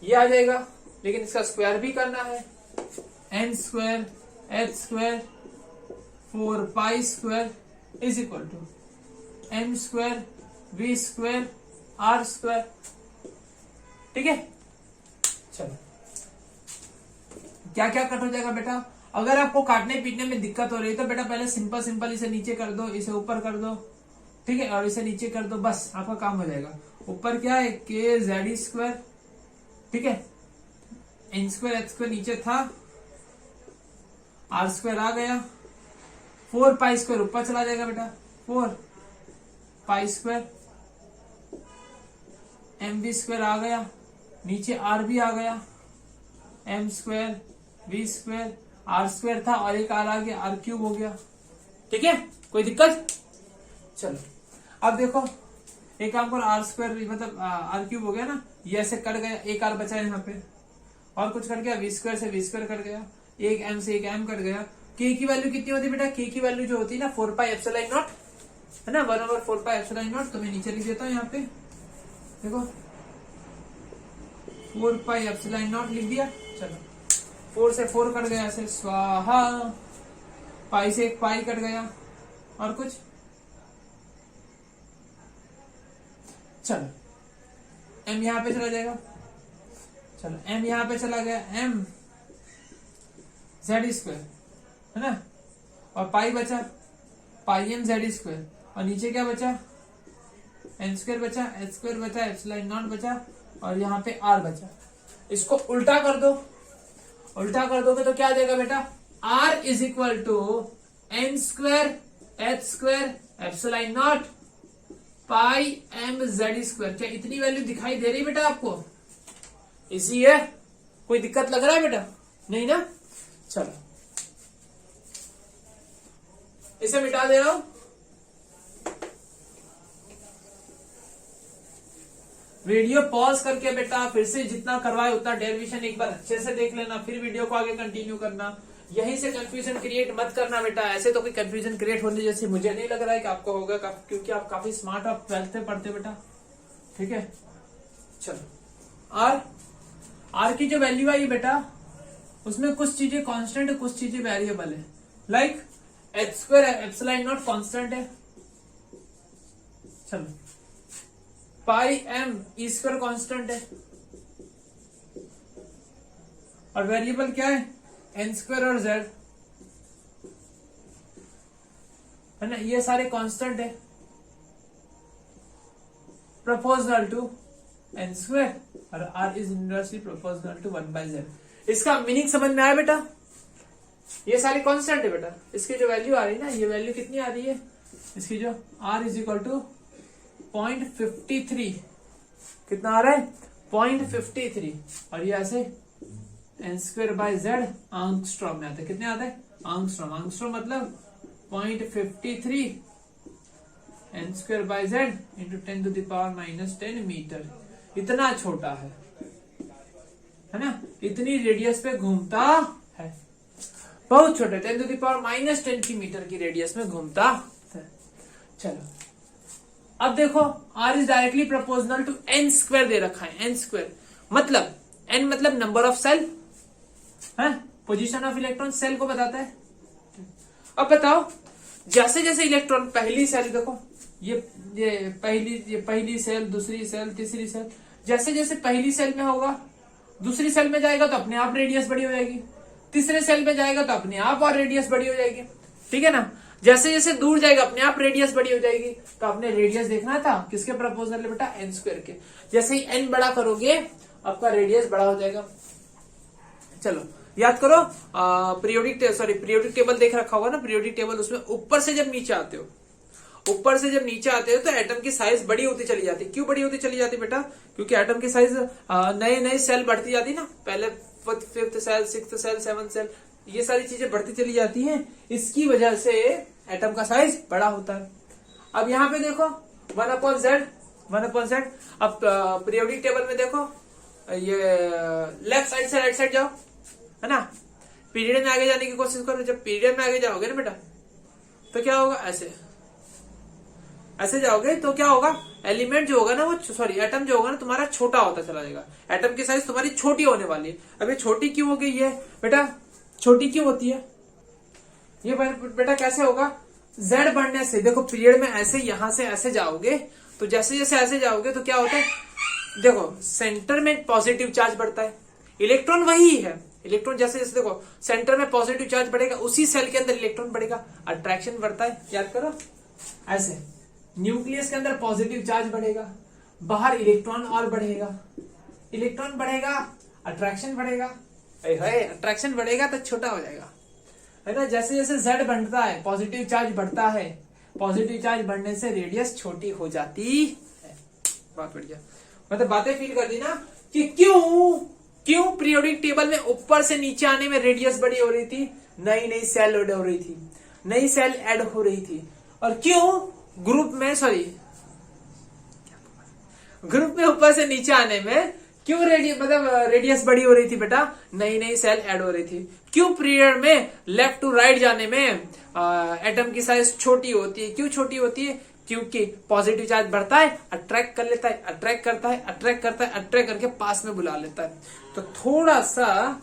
ये आ जाएगा, लेकिन इसका स्क्वायर भी करना है। n square h square 4 pi square is equal to m square v square r square. ठीक है, चलो क्या क्या कट हो जाएगा बेटा। अगर आपको काटने पीटने में दिक्कत हो रही है तो बेटा पहले सिंपल सिंपल इसे नीचे कर दो, इसे ऊपर कर दो, ठीक है, और इसे नीचे कर दो, बस आपका काम हो जाएगा। ऊपर क्या है, के ZE स्क्वायर, ठीक है, n स्क्वायर h स्क्वायर नीचे था, आर स्क्वायर आ गया, 4 पाई स्क्वायर ऊपर चला जाएगा बेटा, 4 पाई स्क्वायर, mv स्क्वायर आ गया, नीचे r भी आ गया, m square v square, r square था और एक आर आ गया, आर क्यूब हो गया। ठीक है, कोई दिक्कत। चलो अब देखो, एक काम करो, आर स्क्वायर मतलब आर क्यूब हो गया ना, ये ऐसे कट गया, एक आर बचा यहाँ पे, और कुछ कट गया, वी स्क्वायर से वी स्क्वायर कट गया, एक एम से एक एम कट गया। के की वैल्यू कितनी होती है बेटा, के की वैल्यू जो होती है ना 4 पाई एप्सिलॉन नॉट, है ना, 1/4 पाई एप्सिलॉन नॉट। तो मैं नीचे लिख देता हूँ यहाँ पे, देखो 4 पाई एप्सिलॉन नॉट लिख दिया। चलो 4 से 4 कट गया, ऐसे स्वाहा, पाई से एक पाई कट गया, और कुछ, चलो m यहां पे चला जाएगा, चलो m यहां पे चला गया, m ZE स्क्वायर, है ना, और पाई बचा, पाई m ZE स्क्वायर, और नीचे क्या बचा, n स्क्वायर बचा, h स्क्वायर बचा, एप्सिलॉन नॉट बचा, और यहाँ पे r बचा। इसको उल्टा कर दो, उल्टा कर दोगे तो क्या देगा बेटा, R is equal to n square h square epsilon not pi m z square. क्या इतनी वैल्यू दिखाई दे रही बेटा आपको? इसी है, कोई दिक्कत लग रहा है बेटा? नहीं ना। चलो इसे मिटा दे रहा हूं। वीडियो पॉज करके बेटा फिर से जितना करवाए उतना डेरिवेशन एक बार अच्छे से देख लेना, फिर वीडियो को आगे कंटिन्यू करना। यहीं से कंफ्यूजन क्रिएट मत करना बेटा। ऐसे तो कोई कंफ्यूजन क्रिएट होने जैसे मुझे नहीं लग रहा है कि आपको होगा, क्योंकि आप काफी स्मार्ट और 12th में पढ़ते बेटा। ठीक है, चलो आर की जो वैल्यू आई बेटा उसमें कुछ चीजें कांस्टेंट है, कुछ चीजें वेरिएबल है। Like H square epsilon not constant है, चलो पाई एम ई स्क्वायर कांस्टेंट है, और वेरिएबल क्या है, एन स्क्वायर और जेड है ना, ये सारे कांस्टेंट है प्रोपोर्शनल टू एन स्क्वायर, और r is inversely proportional to 1/z। इसका मीनिंग समझ में आया बेटा? ये सारे कांस्टेंट है बेटा। इसकी जो वैल्यू आ रही है ना, ये वैल्यू कितनी आ रही है इसकी, जो आर इज इक्वल टू 0.53, कितना आ रहा है 0.53, और ये ऐसे n square by z angstrom में आता है। कितने आता है? आंगस्ट्रॉम। आंगस्ट्रॉम मतलब 0.53 n square by z into 10⁻⁻10 metre. इतना छोटा है ना, इतनी रेडियस पे घूमता है, बहुत छोटे 10⁻⁻10 की मीटर की रेडियस में घूमता है। चलो अब देखो, r is directly proportional to n square दे रखा है। एन स्क्वायर मतलब एन मतलब नंबर ऑफ सेल है, पोजीशन ऑफ इलेक्ट्रॉन सेल को बताता है। अब बताओ, जैसे जैसे इलेक्ट्रॉन पहली सेल देखो, ये पहली सेल, दूसरी सेल, तीसरी सेल, जैसे जैसे पहली सेल में होगा दूसरी सेल में जाएगा तो अपने आप रेडियस बड़ी हो जाएगी, तीसरे सेल में जाएगा तो अपने आप और रेडियस बड़ी हो जाएगी। ठीक है ना, जैसे जैसे दूर जाएगा अपने आप रेडियस बड़ी हो जाएगी। तो आपने रेडियस देखना था किसके प्रोपोर्शनल है बेटा, एन स्क्वायर के। जैसे ही एन बड़ा करोगे आपका रेडियस बड़ा हो जाएगा। चलो याद करो, पीरियोडिक टेबल देख रखा होगा ना, पीरियोडिक टेबल, उसमें ऊपर से जब नीचे आते हो, ऊपर से जब नीचे आते हो तो एटम की साइज बड़ी होती चली जाती है। क्यों बड़ी होती चली जाती बेटा? क्योंकि एटम की साइज नए नए सेल बढ़ती जाती ना, पहले 5th cell, 6th cell, 7th cell, ये सारी चीजें बढ़ती चली जाती हैं। इसकी वजह से एटम का साइज बड़ा होता है। अब यहाँ पे देखो 1/z। अब पीरियोडिक टेबल में देखो, ये लेफ्ट साइड से राइट साइड जाओ, है ना, पीरियड में आगे जाने की कोशिश करो। जब पीरियड में आगे जाओगे ना बेटा तो क्या होगा, ऐसे जाओगे तो क्या होगा, एलिमेंट जो होगा ना वो, सॉरी एटम जो होगा ना तुम्हारा छोटा होता चला जाएगा। एटम की साइज तुम्हारी छोटी होने वाली है। अब ये छोटी क्यों हो गई है बेटा? छोटी क्यों होती है ये बेटा? कैसे होगा, जेड बढ़ने से। देखो पीरियड में ऐसे यहां से ऐसे जाओगे तो जैसे जैसे ऐसे जाओगे तो क्या होता है, देखो सेंटर में पॉजिटिव चार्ज बढ़ता है, इलेक्ट्रॉन वही है। इलेक्ट्रॉन जैसे जैसे देखो सेंटर में पॉजिटिव चार्ज बढ़ेगा, उसी सेल के अंदर इलेक्ट्रॉन बढ़ेगा, अट्रैक्शन बढ़ता है। याद करो, ऐसे न्यूक्लियस के अंदर पॉजिटिव चार्ज बढ़ेगा, बाहर इलेक्ट्रॉन और बढ़ेगा, इलेक्ट्रॉन बढ़ेगा, अट्रैक्शन बढ़ेगा, अट्रैक्शन बढ़ेगा तो छोटा हो जाएगा, है ना। जैसे जैसे जेड बढ़ता है पॉजिटिव चार्ज बढ़ता है, पॉजिटिव चार्ज बढ़ने से रेडियस छोटी हो जाती है। बहुत बढ़िया, मतलब बातें फील कर दी ना कि क्यों पीरियोडिक टेबल में ऊपर से नीचे आने में रेडियस बड़ी हो रही थी, नई नई सेल ऐड हो रही थी, नई सेल ऐड हो रही थी। और क्यों ग्रुप में ऊपर से नीचे आने में क्यों रेडियस बड़ी हो रही थी बेटा, नई नई सेल ऐड हो रही थी। क्यों पीरियड में लेफ्ट टू राइट जाने में एटम की साइज छोटी होती है? क्यों छोटी होती है? क्योंकि पॉजिटिव चार्ज बढ़ता है, अट्रैक्ट कर लेता है, अट्रैक्ट करता है, अट्रैक्ट करता है, अट्रैक्ट करके पास में बुला लेता है, तो थोड़ा सा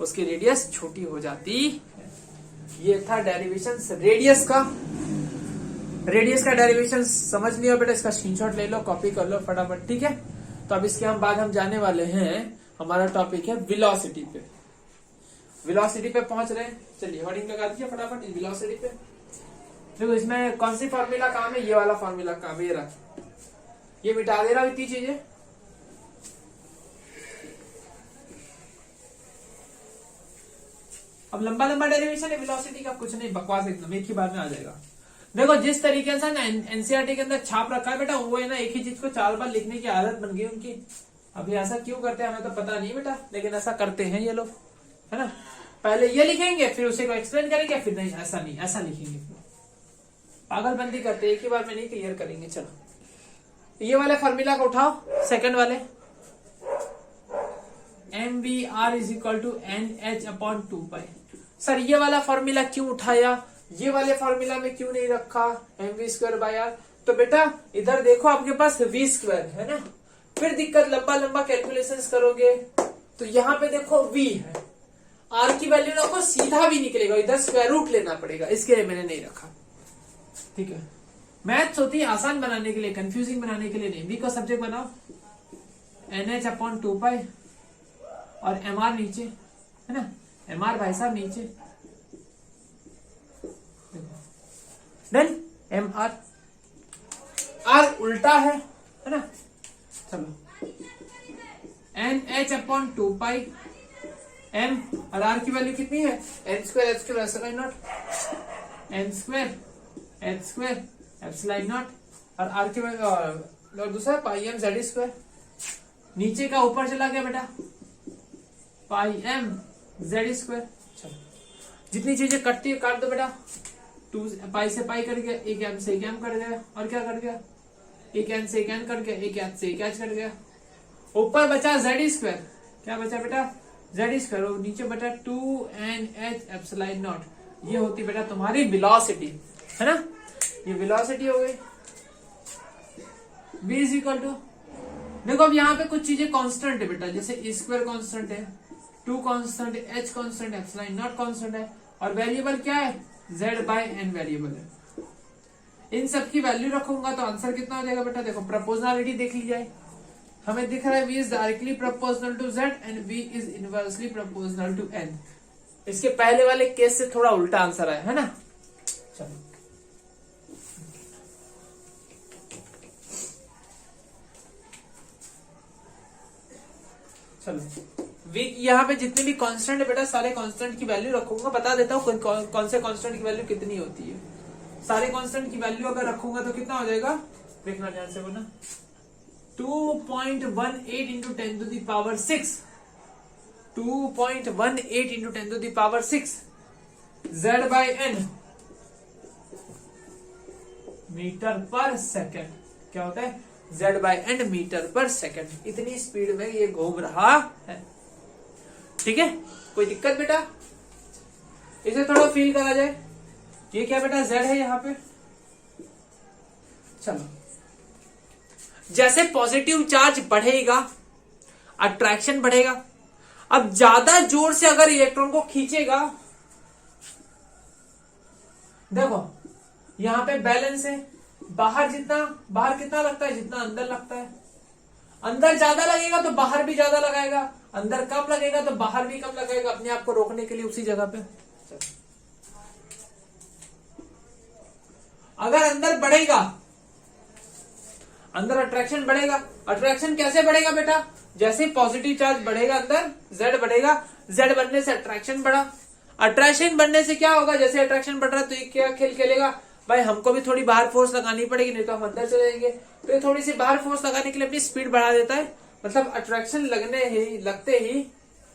उसकी रेडियस छोटी हो जाती है। ये था डेरिवेशन रेडियस का। रेडियस का डेरिवेशन समझ लिया बेटा, इसका स्क्रीनशॉट ले लो, कॉपी कर लो फटाफट। ठीक है, तो अब इसके बाद हम जाने वाले हैं, हमारा टॉपिक है वेलोसिटी पे। वेलोसिटी पे पहुंच रहे हैं, चलिए हेडिंग लगा दीजिए फटाफट वेलोसिटी पे। देखो इसमें कौन सी फॉर्मूला काम है, ये वाला फॉर्मूला काम है, ये रहा, ये मिटा दे रहा इतनी चीजें। अब लंबा लंबा डेरिवेशन है वेलोसिटी का, कुछ नहीं, बकवास एकदम, एक ही बार में आ जाएगा। देखो जिस तरीके से ना एनसीईआरटी के अंदर छाप रखा है बेटा, वो है ना एक ही चीज को 4 बार लिखने की आदत बन गई उनकी। अभी ऐसा क्यों करते हैं हमें तो पता नहीं बेटा, लेकिन ऐसा करते हैं ये लोग, है ना। पहले ये लिखेंगे फिर उसे को एक्सप्लेन करेंगे, फिर नहीं ऐसा नहीं, ऐसा लिखेंगे, पागलबंदी करते, एक ही बार में नहीं क्लियर करेंगे। चलो ये वाले फॉर्मूला को उठाओ, सेकंड वाले, mvr is equal to NH/2π। Sir ये वाला फॉर्मूला क्यों उठाया, ये वाले फॉर्मूला में क्यों नहीं रखा mv²/r? तो बेटा इधर देखो आपके पास v² है ना, फिर दिक्कत, लंबा लंबा कैलकुलेशंस करोगे तो यहाँ पे देखो v है, r की वैल्यू रखो, सीधा भी निकलेगा, इधर स्क्वायर रूट लेना पड़ेगा, इसके लिए मैंने नहीं रखा। ठीक है, मैथ्स होती है आसान बनाने के लिए, कंफ्यूजिंग बनाने के लिए नहीं। v को सब्जेक्ट बनाओ, NH/2π और mr नीचे, है ना, mr भाई साहब नीचे, देन mr, r उल्टा है ना। चलो NH/2π m और r की वैल्यू कितनी है, n² h² और r की वैल्यू और दूसरा πm z², नीचे का ऊपर चला गया बेटा, πm z²। चलो जितनी चीजें कटती है काट दो बेटा, 2 पाई से पाई कट गया, एक m से एक m कट गया, और क्या कट गया, एक n से एक n कट गया, एक h से एक h कट गया, ऊपर बचा z², क्या बचा बेटा z², और नीचे बचा 2NH∈0। ये होती बेटा तुम्हारी वेलोसिटी, है ना, ये वेलोसिटी हो गई। v इज इक्वल टू, देखो अब यहाँ पे कुछ चीजें कांस्टेंट है बेटा, जैसे e² कांस्टेंट है, 2 कांस्टेंट है, h कांस्टेंट है, ε0 कांस्टेंट है, और वेरिएबल क्या है, z/n वेरिएबल है। इन सब की वैल्यू रखूंगा तो आंसर कितना हो जाएगा बेटा, देखो प्रोपोर्शनलिटी देख ली जाए, हमें दिख रहा है v is directly proportional to z and v is inversely proportional to n। इसके पहले वाले केस से थोड़ा उल्टा आंसर आया, है ना। चलो चलो v यहाँ पे जितने भी कांस्टेंट है बेटा, सारे कांस्टेंट की वैल्यू रखूंगा, बता देता हूँ कौन से कांस्टेंट की वैल्यू कितनी होती है। सारे कांस्टेंट की वैल्यू अगर रखूंगा तो कितना हो जाएगा, देखना ध्यान से बोलना, 2.18 into 10 to the power 6, 2.18 into 10 to the power 6 z/n metre पर सेकंड, क्या होता है, z/n मीटर पर सेकंड, इतनी स्पीड में ये घूम रहा है। ठीक है, कोई दिक्कत बेटा, इसे थोड़ा फील करा जाए, ये क्या बेटा z है यहाँ पे। चलो जैसे पॉजिटिव चार्ज बढ़ेगा अट्रैक्शन बढ़ेगा, अब ज्यादा जोर से अगर इलेक्ट्रॉन को खींचेगा, देखो यहां पे बैलेंस है, बाहर कितना लगता है, जितना अंदर लगता है, अंदर ज्यादा लगेगा तो बाहर भी ज्यादा लगाएगा, अंदर कम लगेगा तो बाहर भी कम लगाएगा, अपने आप को रोकने के लिए उसी जगह पे। अगर अंदर बढ़ेगा, अंदर अट्रैक्शन बढ़ेगा, अट्रैक्शन कैसे बढ़ेगा बेटा, जैसे पॉजिटिव चार्ज बढ़ेगा अंदर z बढ़ेगा, z बढ़ने से अट्रैक्शन बढ़ा, अट्रैक्शन बढ़ने से क्या होगा, जैसे अट्रैक्शन बढ़ रहा है तो ये क्या खेल खेलेगा, भाई हमको भी थोड़ी बाहर फोर्स लगानी पड़ेगी, नहीं तो हम अंदर चले जाएंगे, तो ये थोड़ी सी बाहर फोर्स लगाने के लिए अपनी स्पीड बढ़ा देता है, मतलब अट्रैक्शन लगते ही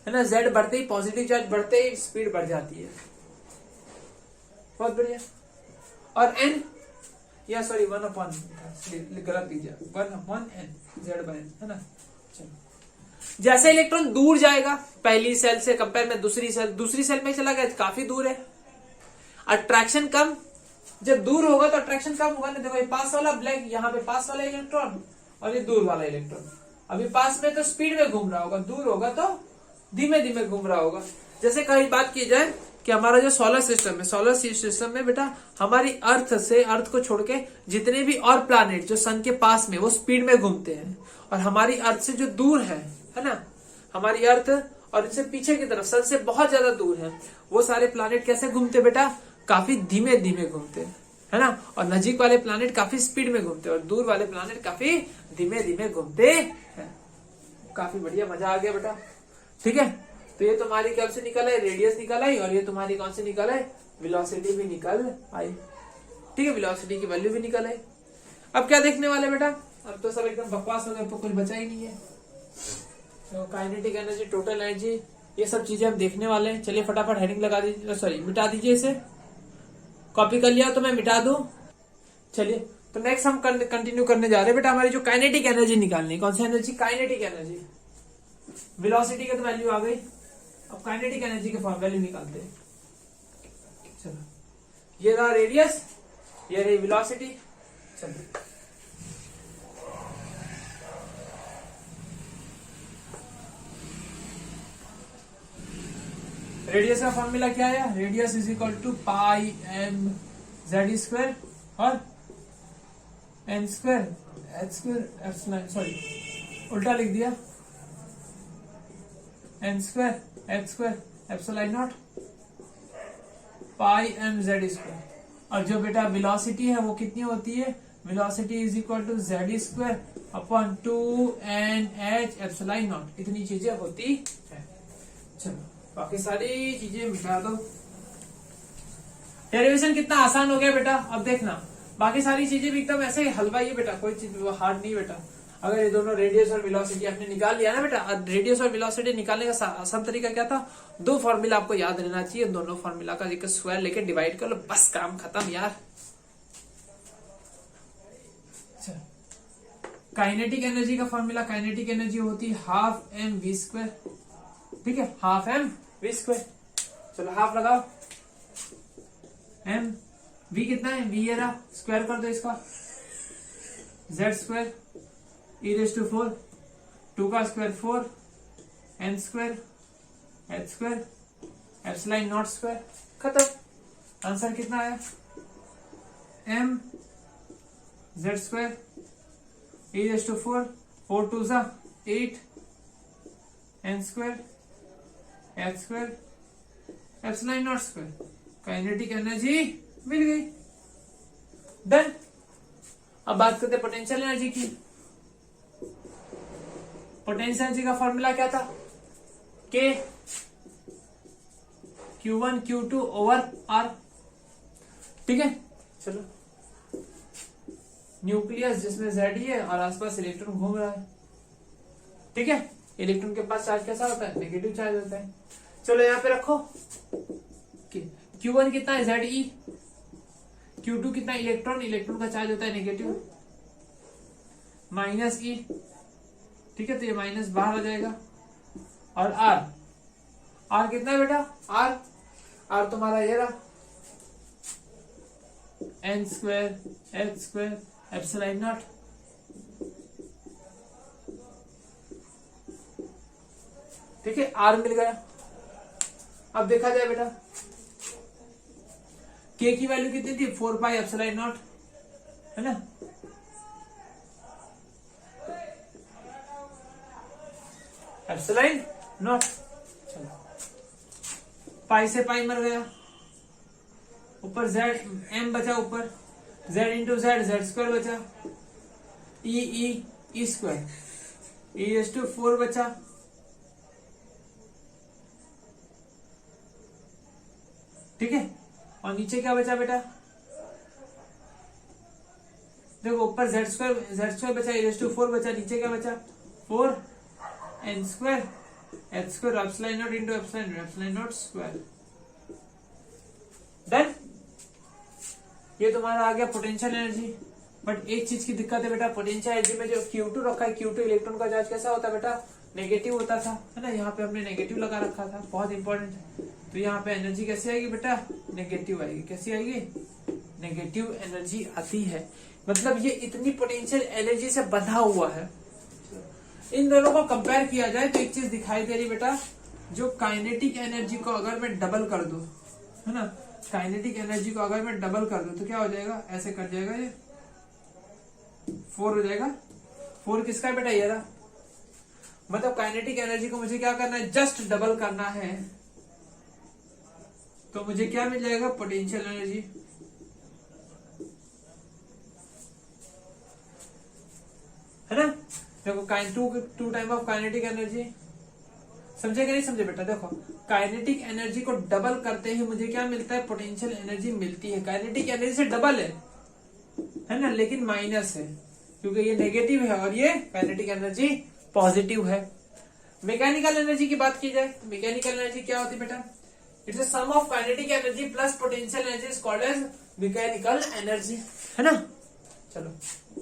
है ना, z बढ़ते ही, पॉजिटिव चार्ज बढ़ते ही स्पीड बढ़ जाती है। बहुत बढ़िया। और n या सॉरी 1/n गलत दीजिए, 1/n z/n, है ना। चलो जैसे इलेक्ट्रॉन दूर जाएगा पहली सेल से कंपेयर में दूसरी सेल में चला गया, काफी दूर है, अट्रैक्शन कम, जब दूर होगा तो अट्रैक्शन कम होगा ना। देखो ये पास वाला ब्लैक, यहाँ पे पास वाला इलेक्ट्रॉन और ये दूर वाला इलेक्ट्रॉन, अभी पास में तो स्पीड में घूम रहा होगा, दूर होगा तो धीमे धीमे घूम रहा होगा। जैसे कहीं बात की जाए कि हमारा जो सोलर सिस्टम है, सोलर सिस्टम में बेटा हमारी अर्थ को छोड़ के जितने भी और प्लैनेट जो सन के पास में, वो स्पीड में घूमते हैं, और हमारी अर्थ से जो दूर है ना, हमारी अर्थ और इनसे पीछे की तरफ सन से बहुत ज्यादा दूर है, वो सारे प्लैनेट कैसे घूमते बेटा, काफी धीमे धीमे घूमते हैं, है ना। और नजीक वाले प्लैनेट काफी स्पीड में घूमते हैं, और दूर वाले प्लैनेट काफी धीमे धीमे घूमते हैं। काफी बढ़िया, मजा आ गया बेटा। ठीक है, तो ये तुम्हारी कब से निकल आई, रेडियस निकल आई, और ये तुम्हारी कौन से निकल आई, वेलोसिटी भी निकल आई। ठीक है, वेलोसिटी की वैल्यू भी निकल आई। अब क्या देखने वाले बेटा, अब तो सब एकदम बकवास हो गया, तो कुछ बचा ही नहीं है। तो काइनेटिक एनर्जी, टोटल एनर्जी, ये सब चीजें हम देखने वाले हैं। चलिए फटाफट हेडिंग लगा दीजिए, सॉरी मिटा दीजिए इसे। कॉपी कर लिया तो मैं मिटा दूं। चलिए तो नेक्स्ट हम कंटिन्यू करने जा रहे हैं बेटा, हमारी जो काइनेटिक एनर्जी निकालनी। कौन सी एनर्जी, काइनेटिक एनर्जी। वेलोसिटी की तो वैल्यू आ गई, अब काइनेटिक एनर्जी के फॉर्म वैल्यू निकालते हैं। चलो, ये रहा रेडियस, ये रही वेलोसिटी। चलो रेडियस का फॉर्मूला क्या है, radius is equal to pi m z square और n square h square epsilon, sorry उल्टा लिख दिया, n square h square epsilon not pi m z square. और जो बेटा वेलोसिटी है वो कितनी होती है, velocity is equal to z square upon 2NH epsilon nought. इतनी चीजें होती है। चलो बाकी सारी चीजें मिटा दो। डेरिवेशन कितना आसान हो गया बेटा। अब देखना बाकी सारी चीजें भी एकदम ऐसे हलवा ही है बेटा, कोई चीज हार्ड नहीं बेटा। अगर ये दोनों रेडियस और वेलोसिटी आपने निकाल लिया ना बेटा, रेडियस और वेलोसिटी निकालने का आसान तरीका क्या था, दो फॉर्मूला आपको याद रहना चाहिए, दोनों फॉर्मूला का एक स्क्वायर लेके डिवाइड कर लो, बस काम खत्म यार। काइनेटिक एनर्जी का फॉर्मूला, काइनेटिक एनर्जी होती है हाफ एम वी स्क्वायर। ठीक है, हाफ एम वी स्क्वायर। चलो हाफ लगाओ, एम वी कितना है, वी ये रहा, स्क्वायर कर दो इसका, z square e raise to 4, 2 का square 4, n square h square epsilon not square. खत्म। आंसर कितना आया, m z square e raise to 4, 4 2 सा 8, n square h square epsilon not square. Kinetic energy मिल गई, डन। अब बात करते पोटेंशियल एनर्जी की। पोटेंशियल एनर्जी का फॉर्मूला क्या था, के Q1 Q2 ओवर आर। ठीक है, चलो न्यूक्लियस जिसमें Z है और आसपास इलेक्ट्रॉन घूम रहा है। ठीक है, इलेक्ट्रॉन के पास चार्ज कैसा होता है, नेगेटिव चार्ज होता है। चलो यहां पे रखो, Q1 कितना है, ZE, Q2 कितना इलेक्ट्रॉन, इलेक्ट्रॉन का चार्ज होता है नेगेटिव, माइनस E। ठीक है, तो ये माइनस बाहर आ जाएगा। और R कितना है बेटा, R तुम्हारा ये रहा, n square h square epsilon naught. ठीक है, R मिल गया। अब देखा जाए बेटा, K की वैल्यू कितनी थी, 4 पाई एप्सिलॉन नॉट, है ना। एप्सिलॉन नॉट, चलो पाई से पाई मर गया, ऊपर जेड एम बचा, ऊपर जेड इंटू जेड स्क्वायर बचा, E square E S to 4 बचा। ठीक है, और नीचे क्या बचा बेटा, देखो ऊपर जेड स्क्वायर बचा, ई एस टू 4 बचा, नीचे क्या बचा, 4 n square h square epsilon naught into epsilon not square. Done. ये तुम्हारा आ गया पोटेंशियल एनर्जी। बट एक चीज की दिक्कत है बेटा, पोटेंशियल एनर्जी में जो Q2 रखा है, Q2 इलेक्ट्रॉन का चार्ज कैसा होता है बेटा, नेगेटिव होता था, है ना। यहाँ पे हमने नेगेटिव लगा रखा था, बहुत इंपॉर्टेंट है। तो यहाँ पे एनर्जी कैसे आएगी बेटा, नेगेटिव आएगी। कैसी आएगी, नेगेटिव एनर्जी आती है। मतलब ये इतनी पोटेंशियल एनर्जी से बंधा हुआ है। इन दोनों को कंपेयर किया जाए तो एक चीज दिखाई दे रही बेटा, जो काइनेटिक एनर्जी को अगर मैं डबल कर दूं, है ना, काइनेटिक एनर्जी को अगर मैं डबल कर दूं तो क्या हो जाएगा, ऐसे कट जाएगा, ये 4 हो जाएगा। 4 किसका बेटा, ये रहा। मतलब काइनेटिक एनर्जी को मुझे क्या करना है, जस्ट डबल करना है, तो मुझे क्या मिल जाएगा, पोटेंशियल एनर्जी। है ना, देखो two type of kinetic energy, समझे कि नहीं समझे बेटा? देखो काइनेटिक एनर्जी को डबल करते ही मुझे क्या मिलता है? पोटेंशियल एनर्जी मिलती है। काइनेटिक एनर्जी से डबल है ना, लेकिन माइनस है क्योंकि ये नेगेटिव है और ये काइनेटिक एनर्जी पॉजिटिव है। मैकेनिकल एनर्जी की बात की जाए, मैकेनिकल एनर्जी क्या होती है बेटा? It's a sum of kinetic energy plus potential energy is called as mechanical energy, है ना। चलो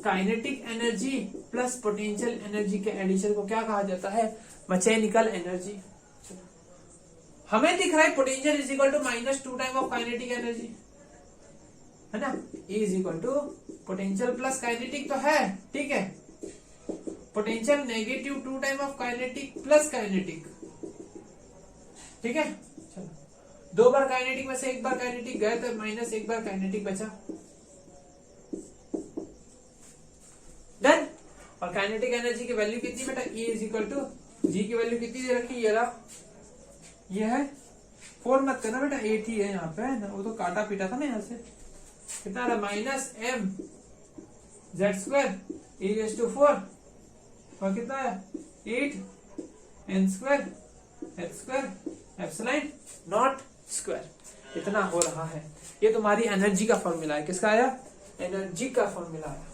kinetic energy plus potential energy के एडिशन को क्या कहा जाता है? Mechanical energy. हमें दिख रहा है potential is equal to -2 time of kinetic energy, है ना। E is equal to potential plus kinetic तो है, ठीक है। Potential -2 time of kinetic plus kinetic, ठीक है। चलो 2 बार काइनेटिक में से 1 बार काइनेटिक गए तो -1 बार काइनेटिक बचा, डन। और काइनेटिक एनर्जी की वैल्यू कितनी बेटा? E इज इक्वल टू जी की वैल्यू कितनी दे रखी? ये रहा, ये है 4 मत करना बेटा, 8 ही है यहाँ पे, है ना। वो तो काटा पीटा था ना यहाँ से। कितना रहा? -mz²e⁴ और कितना है? 8n²h²ε0 इतना हो रहा है। ये तुम्हारी एनर्जी का फॉर्मूला है। किसका आया? एनर्जी का फॉर्मूला आया।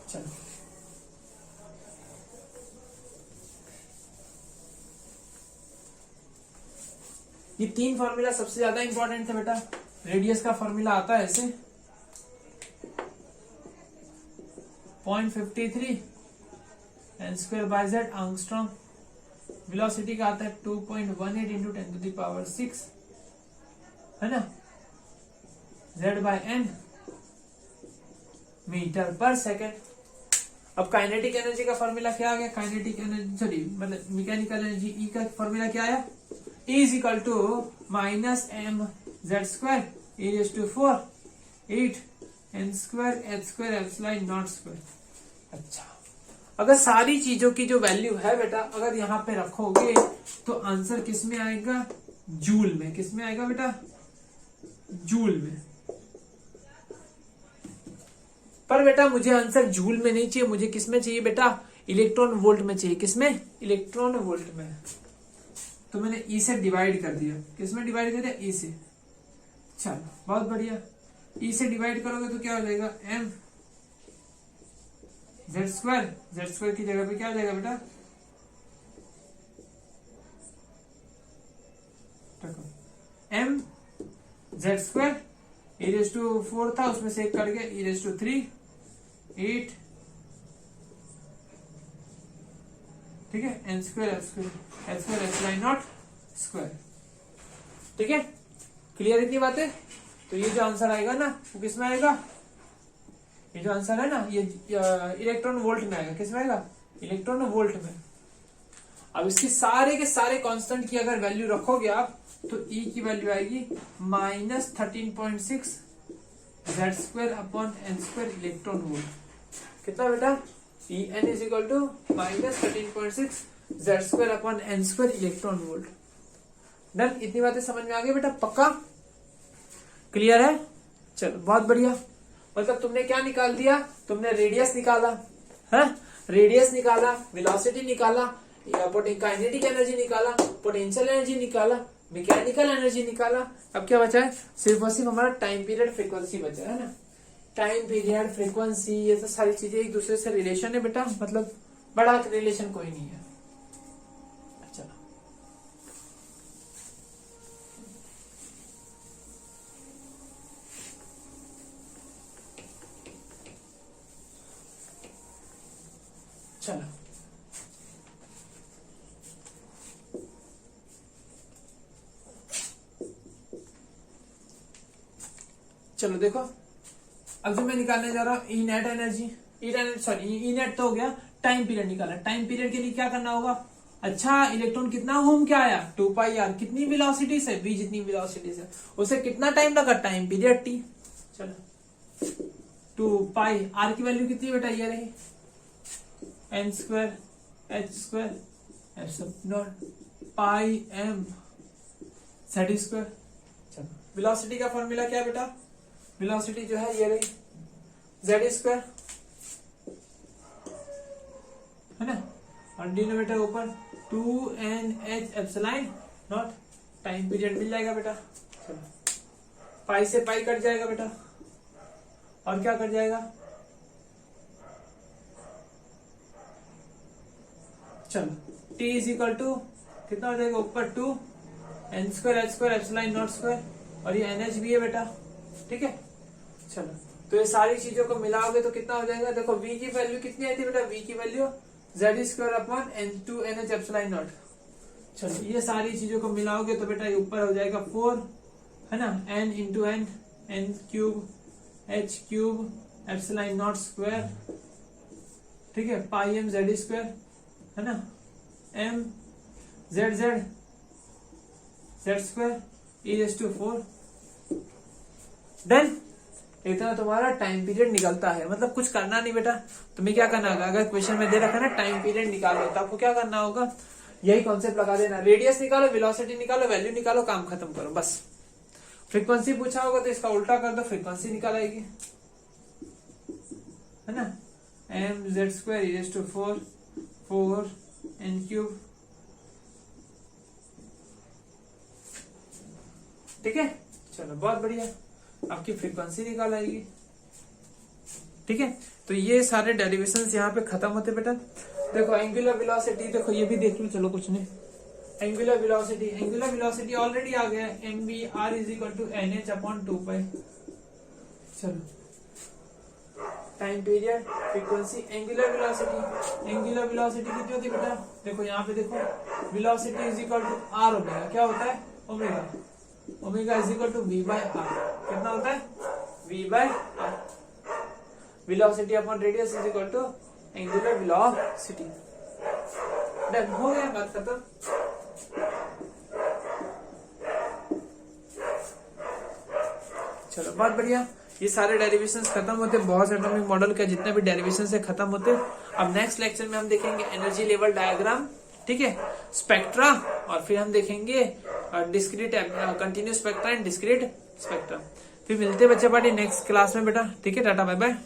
चलो ये 3 फॉर्मूला सबसे ज्यादा इंपॉर्टेंट थे बेटा। रेडियस का फॉर्मूला आता है ऐसे 0.53 n²/z एंगस्ट्रॉम। वेलोसिटी का आता है 2.18 × 10⁶, है ना, z/n मीटर पर सेकेंड। अब काइनेटिक एनर्जी का फॉर्मूला क्या आ गया? काइनेटिक एनर्जी सॉरी मतलब मैकेनिकल एनर्जी E का फॉर्मूला क्या आया? E is equal to -mz² e⁴ 8n²h²ε0²। अच्छा, अगर सारी चीजों की जो वैल्यू है बेटा अगर यहाँ पे रखोगे तो आंसर किस में आएगा? जूल में। किस में आएगा बेटा? जूल में। पर बेटा मुझे आंसर जूल में नहीं चाहिए, मुझे किस में चाहिए बेटा? इलेक्ट्रॉन वोल्ट में चाहिए। किस में? इलेक्ट्रॉन वोल्ट में। तो मैंने E से डिवाइड कर दिया। किस में डिवाइड कर दिया? E से। चलो बहुत बढ़िया। E से डिवाइड करोगे तो क्या हो जाएगा? m z² की जगह पे क्या हो जाएगा बेटा? m z² e⁴ था, उसमें से 1 कट गया e⁵ 8, ठीक है, n²h²ε0²। ठीक है, क्लियर इतनी बातें? तो ये जो आंसर आएगा ना वो किस में आएगा? ये जो आंसर है ना ये इलेक्ट्रॉन वोल्ट में आएगा। किस में आएगा? इलेक्ट्रॉन वोल्ट में। अब इसके सारे के सारे कांस्टेंट की अगर वैल्यू रखोगे आप तो E की वैल्यू आएगी -13.6 z²/n² इलेक्ट्रॉन वोल्ट। कितना बेटा? En is equal to -13.6 z²/n² electron volt. Done. इतनी बातें समझ में आ गई बेटा? पक्का क्लियर है? चलो बहुत बढ़िया। मतलब तुमने क्या निकाल दिया? तुमने रेडियस निकाला है, रेडियस निकाला, वेलोसिटी निकाला, काइनेटिक एनर्जी निकाला, पोटेंशियल एनर्जी निकाला, मैकेनिकल एनर्जी निकाला। अब क्या बचा है? सिर्फ और सिर्फ हमारा टाइम पीरियड फ्रीक्वेंसी बचा है ना। टाइम पीरियड फ्रीक्वेंसी ये सब सारी चीजें एक दूसरे से रिलेशन है बेटा, मतलब बड़ा रिलेशन कोई नहीं है। अच्छा चलो चलो देखो, अब जो मैं निकालने जा रहा हूं E net energy, E net तो हो गया, टाइम पीरियड निकालना। टाइम पीरियड के लिए क्या करना होगा? अच्छा, इलेक्ट्रॉन कितना घूम के आया? 2πr। कितनी वेलोसिटी से? v जितनी वेलोसिटी से। उसे कितना टाइम लगा? Time period t। चलो 2π, r की वैल्यू कितनी बेटा? ये रही n²h²ε0 πm z²। चलो वेलोसिटी का फॉर्मूला क्या बेटा? वेलोसिटी जो है ये रही z², है ना, और डिनोमिनेटर ऊपर 2NH epsilon nought, time period मिल जाएगा बेटा। चलो पाई से पाई कट जाएगा बेटा, और क्या कट जाएगा, चलो t इज इक्वल टू कितना हो जाएगा, ऊपर 2 n² h² epsilon not square, और ये NH भी है बेटा, ठीक है। चलो तो ये सारी चीजों को मिलाओगे तो कितना हो जाएगा, देखो v की वैल्यू कितनी आई थी बेटा, v की value z² upon n2NH epsilon not. चलो ये सारी चीजों को मिलाओगे तो बेटा ये ऊपर हो जाएगा 4, है ना, n into n, n³ h³ epsilon not square, ठीक है, पाई m z², है ना, m z² e⁴ देन इतना तुम्हारा टाइम पीरियड निकलता है। मतलब कुछ करना नहीं बेटा, तुम्हें क्या करना होगा, अगर क्वेश्चन में दे रखा है ना टाइम पीरियड निकालो, तो आपको क्या करना होगा, यही कॉन्सेप्ट लगा देना, रेडियस निकालो, वेलोसिटी निकालो, वैल्यू निकालो, काम खत्म करो बस। फ्रीक्वेंसी पूछा होगा तो इसका उल्टा कर दो, फ्रीक्वेंसी निकाल आएगी, है ना, m z² e⁴ 4 n³, ठीक है। चलो बहुत बढ़िया, आपकी फ्रीक्वेंसी निकाल आएगी, ठीक है। तो ये सारे डेरिवेशंस यहाँ पे खत्म होते बेटा। देखो एंगुलर वेलोसिटी, देखो ये भी देख लो, चलो कुछ नहीं, एंगुलर वेलोसिटी ऑलरेडी आ गया, mvr is equal to nh upon 2π। चलो time period, frequency, angular velocity कितनी होती है बेटा, देखो यहाँ पे देखो, velocity is equal to r omega, क्या होता है, omega is equal to v/r, कितना होता है, v/r, velocity upon radius is equal to angular velocity. Done, हो गया, बात खत्म। चलो बहुत बढ़िया, ये सारे डेरिवेशंस खत्म होते, बहुत एटॉमिक मॉडल का जितने भी डेरिवेशंस है खत्म होते। अब नेक्स्ट लेक्चर में हम देखेंगे एनर्जी लेवल डायग्राम, ठीक है, स्पेक्ट्रा, और फिर हम देखेंगे discrete continuous spectra and discrete spectra. फिर मिलते हैं बच्चे पार्टी नेक्स्ट क्लास में बेटा, ठीक है, टाटा बाय बाय।